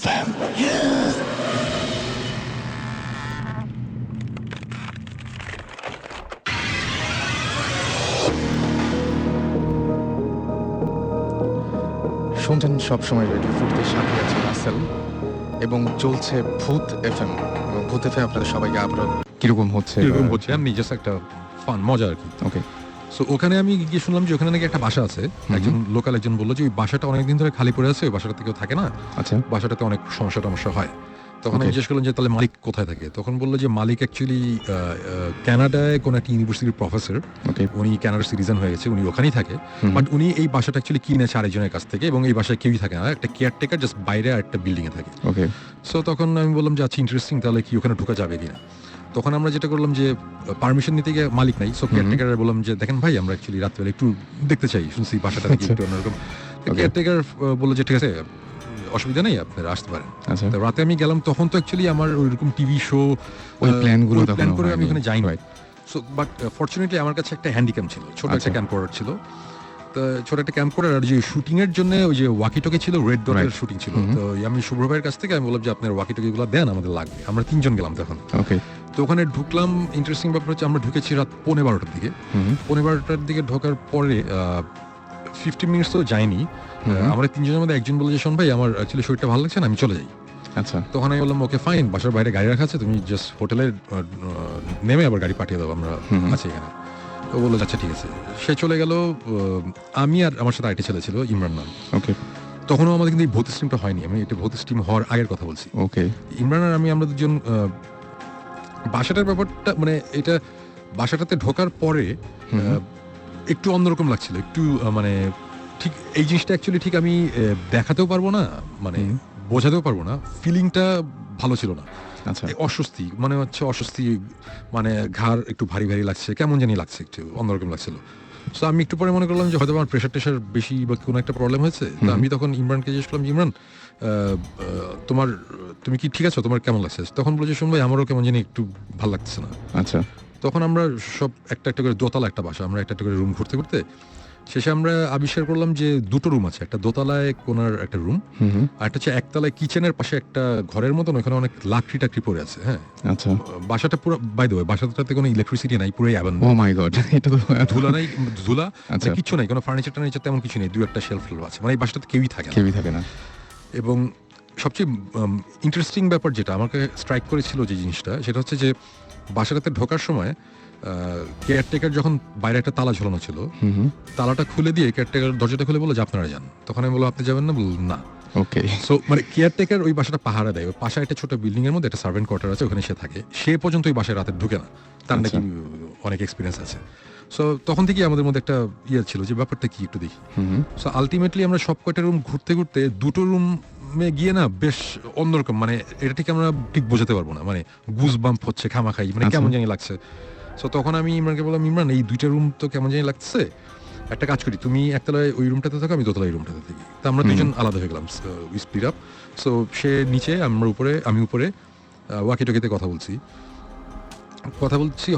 FM. শুনছেন সবসময় radio ফুটের সাথে আছে রাসেল এবং চলছে ভূত এফএম। এবং ভূত এফএম আপনাদের সবাইকে আবারও কিরকম হচ্ছে এমনি জাস্ট একটা ফান মজা আর কি। ওকে, সো ওখানে আমি গিয়ে শুনলাম যে ওখানে নাকি একটা বাসা আছে। একজন লোকাল একজন বললো যে ওই বাসাটা অনেকদিন ধরে খালি পড়ে আছে, ওই বাসাটাতে কেউ থাকে না, আচ্ছা বাসাটাতে অনেক সমস্যা হয়। তখন আমি জিজ্ঞেস করলাম যে তাহলে মালিক কোথায় থাকে। তখন বললো যে মালিক অ্যাকচুয়ালি কানাডায় কোনো একটা ইউনিভার্সিটির প্রফেসর, উনি কানাডার সিটিজেন হয়ে গেছে, উনি ওখানেই থাকে। বাট উনি এই বাসাটা অ্যাকচুয়ালি কিনেছে আরেকজনের কাছ থেকে, এবং এই বাসায় কেউই থাকে না, একটা কেয়ারটেকার জাস্ট বাইরে একটা বিল্ডিং এ থাকে। ওকে, সো তখন আমি বললাম যে আচ্ছা ইন্টারেস্টিং, তাহলে কি ওখানে ঢোকা যাবে কিনা। তখন আমরা যেটা করলাম যে পারমিশন নিতে গিয়ে মালিক নাই, সো কেয়ারটেকার বললাম যে দেখেন ভাই, আমরা অ্যাকচুয়ালি রাত্রেবেলা একটু দেখতে চাই, শুনছি বাসাটা নাকি একটু অন্যরকম। কেয়ারটেকার বললো যে ঠিক আছে, অসুবিধা নেই, আপনারা আসতে পারেন। আচ্ছা, তো রাতে আমি গেলাম, তখন তো অ্যাকচুয়ালি আমার ওইরকম টিভি শো ওই প্ল্যানগুলো প্ল্যান করে আমি ওখানে যাইনি। সো বাট ফরচুনেটলি আমার কাছে একটা হ্যান্ডিক্যাম ছিল, ছোট একটা ক্যাম্পকর্ডার ছিল। তো ছোট একটা ক্যাম্পকর্ডার, আর যে শুটিং এর জন্য ওই যে ওয়াকিটকি ছিল, রেড ডটের শুটিং ছিল। তো আমি শুভ্র ভাইয়ের কাছ থেকে আমি বললাম যে আপনার ওয়াকিটকি গুলো দেন, আমাদের লাগবে। আমরা 3 জন গেলাম তখন। ওকে, তো ওখানে ঢুকলাম। ইন্টারেস্টিং ব্যাপার হচ্ছে আমরা ঢুকেছি রাত 11:15 দিকে। 11:15 দিকে ঢোকার পরে 15 মিনিটসও যায়নি, আমরা 3 জনের মধ্যে একজন বলল যে শোন ভাই, আমার অ্যাকচুয়ালি শরীরটা ভালো লাগছে না, আমি চলে যাই। আচ্ছা, তখন আমি বললাম ওকে ফাইন, বাসার বাইরে গাড়ি রাখা আছে, তুমি জাস্ট হোটেলে নেমে আবার গাড়ি পাঠিয়ে দাও, আমরা আছি এখানে। তো বললো আচ্ছা ঠিক আছে। সে চলে গেল। আমি আর আমার সাথে আরেকটা ছেলে ছিল, ইমরান নাম। ওকে, তখনও আমাদের কিন্তু এই ভূত স্টিমটা হয়নি, আমি এটা ভূত স্টিম হওয়ার আগের কথা বলছি। ওকে, ইমরান আর আমরা দুজন বাসাটার ব্যাপারটা, মানে এটা বাসাটাতে ঢোকার পরে একটু অন্যরকম লাগছিল, একটু মানে ঠিক এই জিনিসটা অ্যাকচুয়ালি ঠিক আমি দেখাতেও পারবো না, মানে বোঝাতেও পারবো না, ফিলিংটা ভালো ছিল না। আচ্ছা, অস্বস্তি মনে হচ্ছে, অস্বস্তি মানে ঘাড় একটু ভারী ভারী লাগছে, কেমন জানি লাগছে, একটু অন্যরকম লাগছিল। সো আমি একটু পরে মনে করলাম যে হয়তো আমার প্রেশার টেশার বেশি বা কোনো একটা প্রবলেম হয়েছে। তো আমি তখন ইমরানকে জিজ্ঞেস করলাম, ইমরান তুমি কি ঠিক আছো, তোমার কেমন লাগছে? তখন বলে যে শোন ভাই, আমারও কেমন জানি একটু ভালো লাগছে না। আচ্ছা, তখন আমরা সব একটা একটা করে, দোতলা একটা বাসা, আমরা একটা একটা করে রুম ঘুরতে ঘুরতে শেষে আমরা আবিষ্কার করলাম যে 2টো রুম আছে, একটা দোতলায় কোনার একটা রুম, আর একটা হচ্ছে একতলায় কিচেনের পাশে একটা ঘরের মতন, ওখানে অনেক লাকড়ি টাকড়ি পড়ে আছে। হ্যাঁ, আচ্ছা, বাসাটা পুরো, বাই দ্য ওয়ে, বাসাটাতে কোনো ইলেকট্রিসিটি নাই, পুরোই ও মাই গড, এটা তো ধুলা নাই, ধুলা আচ্ছা, কিছু নাই, কোনো ফার্নিচার টার্নিচার তেমন কিছু নেই, 2-1টা শেলফ আছে, মানে এই বাসাটাতে কেউই থাকে না। এবং সবচেয়ে ইন্টারেস্টিং ব্যাপার যেটা আমাকে স্ট্রাইক করেছিল যে জিনিসটা, সেটা হচ্ছে যে বাসাটাতে ঢোকার সময় কেয়ারটেকার যখন বাইরে একটা তালা ঝোলানো ছিল, তালাটা খুলে দিয়ে কেয়ারটেকার দরজাটা খুলে বললো যে আপনারা যান। তখন আমি বললাম আপনি যাবেন না? বলল না। ওকে, সো মানে কেয়ারটেকার ওই বাসাটা পাহারা দেয়, ওই পাশে একটা ছোট বিল্ডিং এর মধ্যে একটা সার্ভেন্ট কোয়ার্টার আছে, ওখানে সে থাকে, সে পর্যন্ত ওই বাসায় রাতে ঢুকে না, তার নাকি অনেক এক্সপিরিয়েন্স আছে। সো তখন থেকেই আমাদের মধ্যে একটা ইয়ে ছিল যে ব্যাপারটা কি একটু দেখি। সো আলটিমেটলি আমরা সব কয়টা রুম ঘুরতে ঘুরতে 2টো রুমে গিয়ে না বেশ অন্যরকম, মানে এটা ঠিক আমরা ঠিক বোঝাতে পারবো না, মানে গুজ বাম্প হচ্ছে খামাখাই, মানে কেমন জানি লাগছে। সো তখন আমি ইমরানকে বললাম, ইমরান এই 2টা রুম তো কেমন জানি লাগছে, একটা কাজ করি, তুমি একতলায় ওই রুমটাতে থাকো, আমি দোতলায় এই রুমটাতে থাকি। তো আমরা 2জন আলাদা হয়ে গেলাম, স্প্লিট আপ। সো সে নিচে, আমরা উপরে, আমি উপরে ওয়াকিটকিতে কথা বলছি।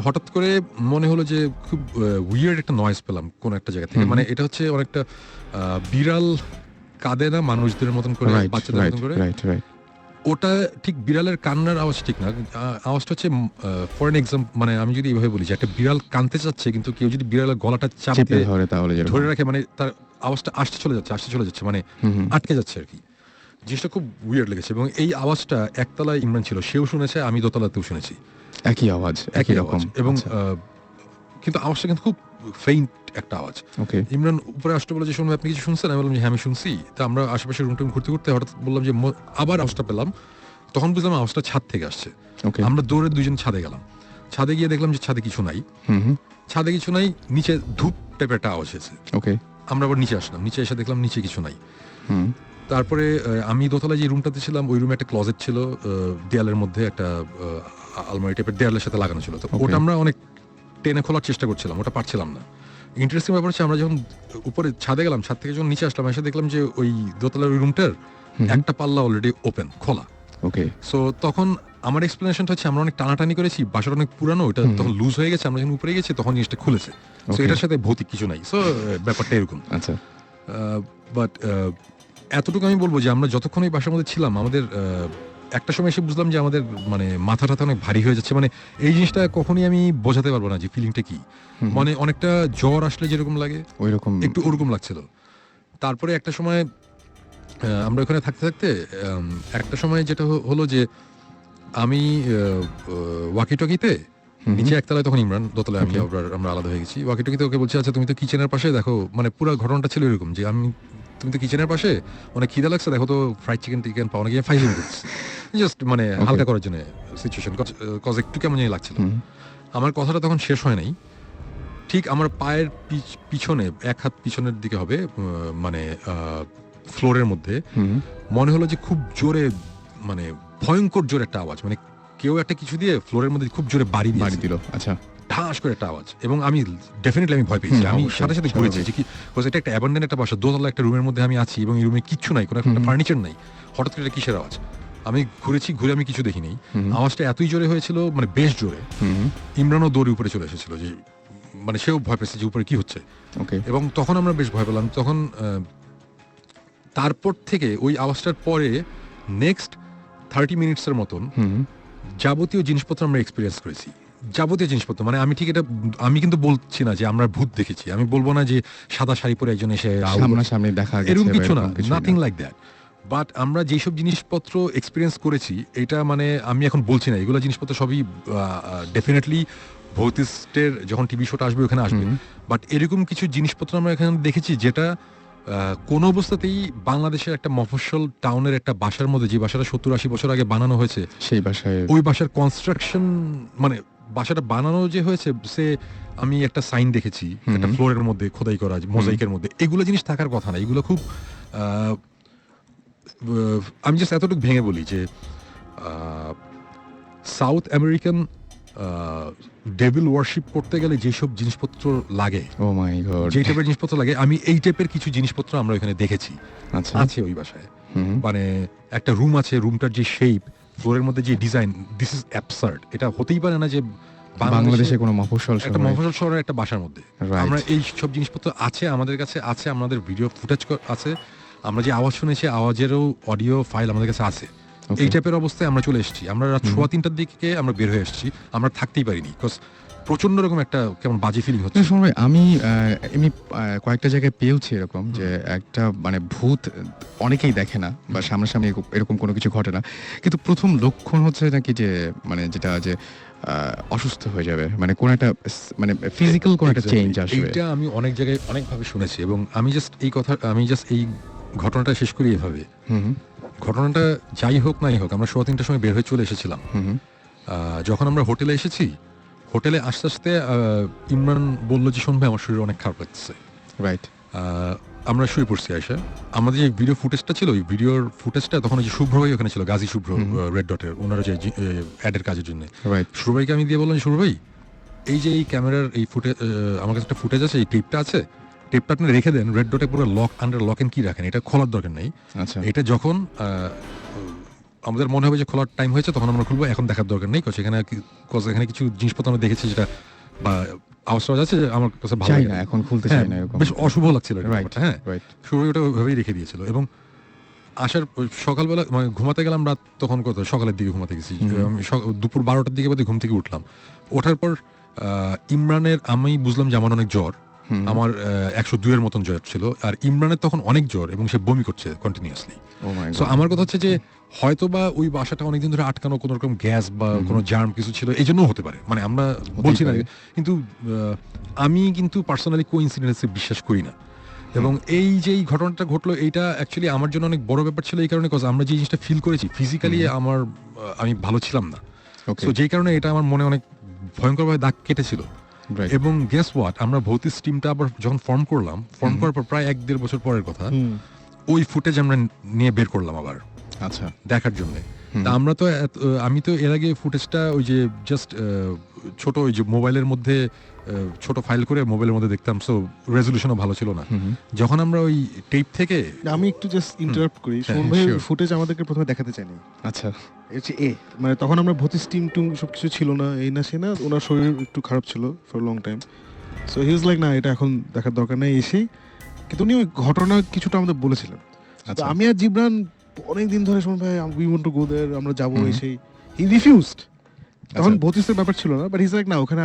হঠাৎ করে মনে হলো যে খুব উইয়ার্ড একটা নয়েজ পেলাম কোন একটা জায়গা থেকে, মানে এটা হচ্ছে অনেকটা বিড়াল কাঁদে না মানুষদের মতন করে, বাচ্চাদের মতন করে, ওটা ঠিক বিড়ালের কান্নার আওয়াজ ঠিক না, আওয়াজটা হচ্ছে ফর এন এক্সাম্পল, মানে আমি যদি এইভাবে বলি যে একটা বিড়াল কাঁদতে চাচ্ছে, কিন্তু কেউ যদি বিড়ালের গলাটা চাপতে ধরে রাখে, মানে তার আওয়াজটা আসতে চলে যাচ্ছে, মানে আটকে যাচ্ছে আর কি। জিনিসটা খুব উইয়ার্ড লেগেছে, এবং এই আওয়াজটা একতলায় ইমরান ছিল, সেও শুনেছে, আমি দোতলাতেও শুনেছি, একই রকম, এবং কিন্তু আওয়াজটা কিন্তু খুব ফেইন্ট একটা আওয়াজ। ইমরান উপরে আসতে বলে যে শুনবে, আপনি কিছু শুনছেন? আমি বললাম যে হ্যাঁ আমি শুনছি। তা আমরা আশেপাশে রুম টুম ঘুরতে ঘুরতে হঠাৎ বললাম যে আবার আওয়াজটা পেলাম, তখন বুঝলাম আওয়াজটা ছাদ থেকে আসছে। আমরা দৌড়ে 2জন ছাদে গেলাম, ছাদে গিয়ে দেখলাম যে ছাদে কিছু নাই, নিচে ধূপ টাইপের একটা আওয়াজ হয়েছে। আমরা আবার নিচে আসলাম, নিচে এসে দেখলাম নিচে কিছু নাই। তারপরে আমি দোতলায় যে রুমটাতে ছিলাম, ওই রুমে একটা ক্লোজেট ছিল, দেয়ালের মধ্যে একটা আলমারি টাইপের দেয়ালের সাথে লাগানো ছিল। তো ওটা আমরা অনেক টেনে খোলার চেষ্টা করছিলাম, ওটা পারছিলাম না। ইন্টারেস্টিং ব্যাপার হচ্ছে আমরা যখন উপরে ছাদে গেলাম, ছাদ থেকে যখন নিচে আসলাম, এসে দেখলাম যে ওই দোতলার ওই রুমটার একটা পাল্লা অলরেডি ওপেন, খোলা। সো তখন আমার এক্সপ্লেনেশনটা হচ্ছে আমরা অনেক টানাটানি করেছি, বাসাটা অনেক পুরানো, ওটা তখন লুজ হয়ে গেছে, আমরা যখন উপরে গেছি তখন জিনিসটা খুলেছে। সো এটার সাথে ভৌতিক কিছু নাই, সো ব্যাপারটা এরকম। আচ্ছা, বাট এতটুকু আমি বলবো যে আমরা যতক্ষণ এই বাসার মধ্যে ছিলাম আমাদের একটা সময় এসে বুঝলাম যে আমাদের মানে মাথা টাথা অনেক ভারী হয়ে যাচ্ছে, মানে এই জিনিসটা কখনই আমি বোঝাতে পারবো না যে ফিলিংটা কি, মানে অনেকটা জ্বর আসলে যেরকম লাগে ওইরকম একটু ওরকম লাগছিল। তারপরে একটা সময় আমরা ওখানে থাকতে থাকতে একটা সময় যেটা হলো যে আমি ওয়াকিটকিতে নিচে একতলায় তখন ইমরান, দোতলায় আমি, আমরা আলাদা হয়ে গেছি। ওয়াকিটকিতে ওকে বলছি আচ্ছা তুমি তো কিচেনের পাশে দেখো, মানে পুরো ঘটনাটা ছিল এরকম যে তুমি তো কিচেনের পাশে অনেক খিদা লাগছে, দেখো তো ফ্রাইড চিকেন টিকেন পাওয়া গিয়ে ফাইলিং করছি জাস্ট মানে হালকা করার জন্য সিচুয়েশন, কজ একটু কেমন জানি লাগছিল। আমার কথাটা তখন শেষ হয় নাই, ঠিক আমার পায়ের পিছনে এক হাত পিছনের দিকে হবে মানে ফ্লোরের মধ্যে মনে হলো যে খুব জোরে মানে ভয়ঙ্কর জোরে একটা আওয়াজ, মানে কেউ একটা কিছু দিয়ে ফ্লোরের মধ্যে খুব জোরে বাড়ি দিল। আচ্ছা, ঠাস করে একটা আওয়াজ, এবং আমি ডেফিনেটলি আমি ভয় পেয়েছি। আমি সাথে সাথে ঘুরেছি যে কি, এটা একটা অ্যাবান্ডেন্ট একটা বাসা, দোতলা একটা রুমের মধ্যে আমি আছি এবং এই রুমে কিচ্ছু নাই, কোনো একটা ফার্নিচার নাই, হঠাৎ করে কিসের আওয়াজ। আমি ঘুরেছি, ঘুরে আমি কিছু দেখিনি। আওয়াজটা এতই জোরে হয়েছিল, মানে বেশ জোরে। ইমরানও দৌড়ে উপরে চলে এসেছিল, যে মানে সেও ভয় পেয়েছে যে উপরে কি হচ্ছে, এবং তখন আমরা বেশ ভয় পেলাম। তখন তারপর থেকে ওই আওয়াজটার পরে নেক্সট 30 মিনিটসের মতন যাবতীয় জিনিসপত্র আমরা এক্সপিরিয়েন্স করেছি, যাবতীয় জিনিসপত্র। মানে আমি ঠিক এটা, আমি কিন্তু বলছি না যে আমরা ভূত দেখেছি, আমি বলবো না যে সাদা শাড়ি পরে একজন এসে সামনাসামনি দেখা গেছে, এরকম কিছু না, নাথিং লাইক দ্যাট। বাট আমরা যেসব জিনিসপত্র এক্সপিরিয়েন্স করেছি, এটা মানে আমি এখন বলছি না, এগুলো জিনিসপত্র সবই ডেফিনেটলি ভৌতিস্টের যখন টিভি শোটা আসবে ওখানে আসবে, বাট এরকম কিছু জিনিসপত্র আমরা এখানে দেখেছি যেটা কোন অবস্থাতেই বাংলাদেশের একটা মফস্বল টাউনের একটা বাসার মধ্যে, যে বাসাটা 70-80 বছর আগে বানানো হয়েছে, সেই বাসায় ওই বাসার কনস্ট্রাকশন, মানে বাসাটা বানানো যে হয়েছে, সে আমি একটা সাইন দেখেছি একটা ফ্লোরের মধ্যে খোদাই করা মোজাইকের মধ্যে, এগুলো জিনিস থাকার কথা না। এগুলো খুব আমি জাস্ট এতটুকু ভেঙে বলি যে সাউথ আমেরিকান ডেভিল ওয়ার্শিপ করতে গেলে যেসব জিনিসপত্র লাগে, ও মাই গড, যে টাইপের জিনিসপত্র লাগে, আমি এই টাইপের কিছু জিনিসপত্র আমরা এখানে দেখেছি। আচ্ছা, আছে ওই বাসায়, মানে একটা রুম আছে, রুমটার যে শেপ, ফ্লোরের মধ্যে যে ডিজাইন, দিস ইজ অ্যাবসার্ড। এটা হতেই পারে না যে বাংলাদেশে কোনো মফস্বল শহরের একটা বাসার মধ্যে আমরা এই সব জিনিসপত্র আছে, আমাদের কাছে আছে, আমাদের ভিডিও ফুটেজ আছে, আমরা যে আওয়াজ শুনেছি আওয়াজেরও অডিও ফাইল আমাদের কাছে আছে। এই টাইপের অবস্থায় আমরা চলে এসেছি, আমরা রাত 3:15টার দিকে আমরা বের হয়ে এসেছি, আমরা থাকতেই পারিনি, বিকজ প্রচন্ড রকম একটা কেমন বাজে ফিলিং হচ্ছে। আমি এমনি কয়েকটা জায়গায় পেয়েছি এরকম যে একটা মানে ভূত অনেকেই দেখে না বা সামনাসামনি এরকম কোনো কিছু ঘটে না, কিন্তু প্রথম লক্ষণ হচ্ছে নাকি যে মানে যেটা যে অসুস্থ হয়ে যাবে, মানে কোন একটা মানে ফিজিক্যাল কোন একটা চেঞ্জ আসবে। এটা আমি অনেক জায়গায় অনেকভাবে শুনেছি, এবং আমি জাস্ট এই ঘটনাটা শেষ করি এভাবে। ঘটনাটা যাই হোক নাই হোক, আমরা 3:15টার সময় বের হয়ে চলে এসেছিলাম। যখন আমরা হোটেলে এসেছি, হোটেলে আস্তে আস্তে ইমরান বললো যে শোন ভাই, আমার শরীর অনেক খারাপ লাগছে। রাইট, আমরা শুয়ে পড়ছি এসে। আমাদের যে ভিডিও ফুটেজটা ছিল, ওই ভিডিওর ফুটেজটা তখন ওই যে শুভ্র ভাই ওখানে ছিল, গাজী শুভ্র, রেড ডটের, ওনারা যে অ্যাডের কাজের জন্য। শুভ্র ভাইকে আমি দিয়ে বললাম, শুভ্র ভাই এই যে এই ক্যামেরার এই ফুটেজ, আমার কাছে একটা ফুটেজ আছে, এই ক্লিপটা আছে, টেপটা আপনি রেখে দেন, রেড ডটে পুরো লক আন্ডার লক এন্ড কি রাখেন, এটা খোলার দরকার নেই। আচ্ছা, এটা যখন আমাদের মনে হবে যে খোলার টাইম হয়েছে তখন আমরা খুলবো, এখন দেখার দরকার নেই, এখানে কিছু জিনিসপত্র আমরা দেখেছি যেটা বা আওয়াজ আছে, আমার কাছে ভালো লাগে না, এখন খুলতে চাই না, এরকম বেশ অশুভ লাগছিল। হ্যাঁ, শুরু ওটা ওইভাবেই রেখে দিয়েছিল। এবং আসার সকালবেলা মানে ঘুমাতে গেলাম রাত তখন কত সকালের দিকে ঘুমাতে গেছি, আমি দুপুর 12টার দিকে বাদে ঘুম থেকে উঠলাম। ওঠার পর ইমরানের, আমি বুঝলাম যে আমার অনেক জ্বর, আমার 102-এর মতন জ্বর ছিল, আর ইমরানের তখন অনেক জ্বর এবং সে বমি করছে কন্টিনিউয়াসলি। সো আমার কথা হচ্ছে যে হয়তো বা ওই বাসাটা অনেকদিন ধরে আটকানো, কোনো রকম গ্যাস বা কোনো জার্ম কিছু ছিল, এই জন্য হতে পারে, মানে আমরা বলছি না, কিন্তু আমি কিন্তু পার্সোনালি কোইন্সিডেন্সে বিশ্বাস করি না। এবং এই যে এই ঘটনাটা ঘটলো, এইটা অ্যাকচুয়ালি আমার জন্য অনেক বড় ব্যাপার ছিল, এই কারণে আমরা যে জিনিসটা ফিল করেছি ফিজিক্যালি আমি ভালো ছিলাম না, তো যেই কারণে এটা আমার মনে অনেক ভয়ঙ্করভাবে দাগ কেটেছিল। এবং গেস হোয়াট, আমরা ভৌতিক টিমটা আবার যখন ফর্ম করার পর প্রায় 1-1.5 বছর পরের কথা, ওই ফুটেজ আমরা নিয়ে বের করলাম আবার, আচ্ছা, দেখার জন্য। আমরা তো আমি তো এর আগে ফুটেজটা ওই যে জাস্ট ছোট ওই যে মোবাইলের মধ্যে ছোট ফাইল করে মোবাইলের মধ্যে দেখতাম, সো রেজলিউশনও ভালো ছিল না। যখন আমরা ওই টেপ থেকে, আমি একটু জাস্ট ইন্টারাপ্ট করি, শোন ভাই ফুটেজ আমাদেরকে প্রথমে দেখাতে চাইনি। আচ্ছা, হচ্ছে মানে তখন আমরা ভৌতিক টিম সবকিছু ছিল না, এই না সে না, ওনার শরীর একটু খারাপ ছিল for long time, so he was like না এটা এখন দেখার দরকার নেই এসে, কিন্তু উনি ওই ঘটনা কিছুটা আমাদের বলেছিলেন। তো আচ্ছা আমি আর জিবরান অনেক দিন ধরে শোন ভাই উই ওয়ান্ট টু গো দেয়ার, আমরা যাবো হুম। এসেই হি রিফিউজড। তখন আচ্ছা। ভতিসের ব্যাপার ছিল না, বাট হিজ লাইক না, ওখানে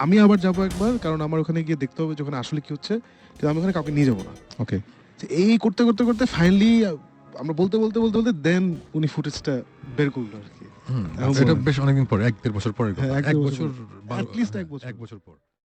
আমি আবার যাবো একবার, কারণ আমার ওখানে গিয়ে দেখতে হবে যে ওখানে আসলে কি হচ্ছে, কিন্তু আমি ওখানে কাউকে নিয়ে যাবো না। ওকে তো এই করতে করতে করতে ফাইনালি আমরা বলতে বলতে বলতে বলতে দেন উনি ফুটেজটা বের করলো আর কি। এটা বেশ অনেকদিন পর, 1-1.5 বছর পরের কথা। হ্যাঁ, 1 1-1.5 বছর At least 1 বছর। 1 বছর পর।